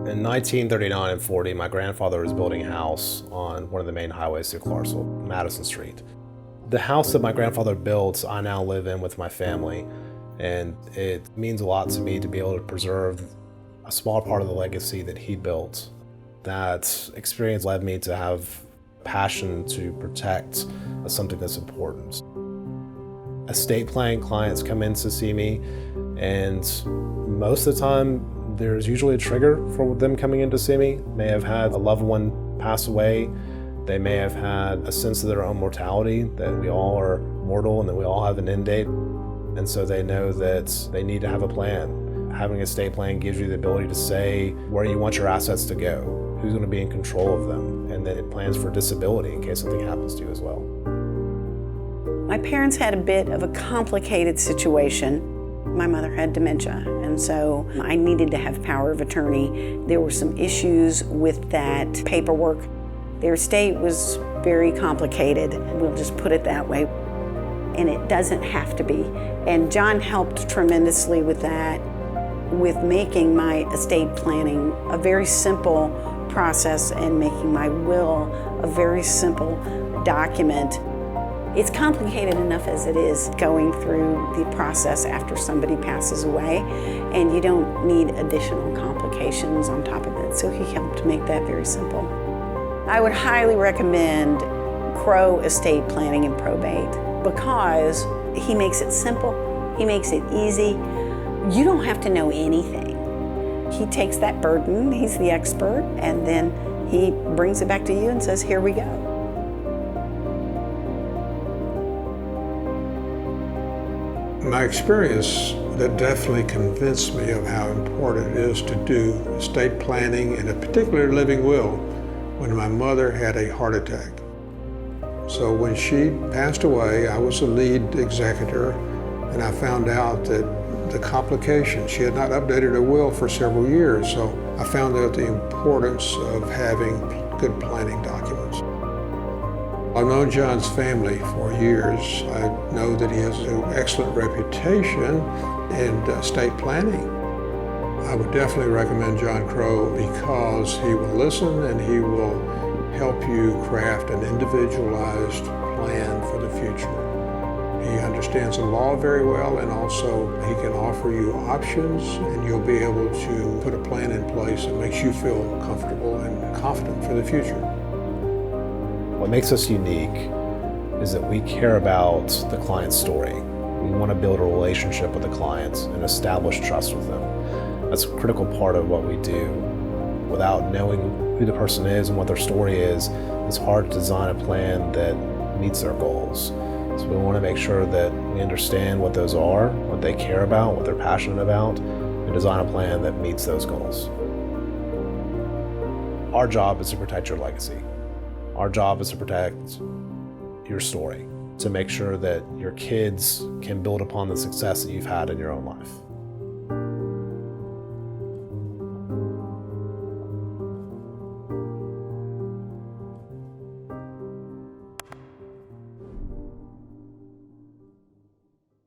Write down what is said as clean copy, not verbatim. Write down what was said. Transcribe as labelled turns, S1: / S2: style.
S1: In 1939 and 40, my grandfather was building a house on one of the main highways through Clarksville, Madison Street. The house that my grandfather built, I now live in with my family, and it means a lot to me to be able to preserve a small part of the legacy that he built. That experience led me to have passion to protect something that's important. Estate planning clients come in to see me, and most of the time there's usually a trigger for them coming in to see me. May have had a loved one pass away. They may have had a sense of their own mortality, that we all are mortal and that we all have an end date. And so they know that they need to have a plan. Having an estate plan gives you the ability to say where you want your assets to go, who's going to be in control of them, and then it plans for disability in case something happens to you as well.
S2: My parents had a bit of a complicated situation. My mother had dementia, and so I needed to have power of attorney. There were some issues with that paperwork. Their estate was very complicated, we'll just put it that way. And it doesn't have to be. And John helped tremendously with that, with making my estate planning a very simple process and making my will a very simple document. It's complicated enough as it is going through the process after somebody passes away, and you don't need additional complications on top of it, so he helped make that very simple. I would highly recommend Crow Estate Planning and Probate because he makes it simple, he makes it easy. You don't have to know anything. He takes that burden, he's the expert, and then he brings it back to you and says, here we go.
S3: My experience that definitely convinced me of how important it is to do estate planning and a particular living will when my mother had a heart attack. So when she passed away, I was the lead executor, and I found out that the complications, she had not updated her will for several years, so I found out the importance of having good planning documents. I've known John's family for years. I know that he has an excellent reputation in estate planning. I would definitely recommend John Crow because he will listen and he will help you craft an individualized plan for the future. He understands the law very well, and also he can offer you options, and you'll be able to put a plan in place that makes you feel comfortable and confident for the future.
S1: What makes us unique is that we care about the client's story. We want to build a relationship with the clients and establish trust with them. That's a critical part of what we do. Without knowing who the person is and what their story is, it's hard to design a plan that meets their goals. So we want to make sure that we understand what those are, what they care about, what they're passionate about, and design a plan that meets those goals. Our job is to protect your legacy. Our job is to protect your story, to make sure that your kids can build upon the success that you've had in your own life.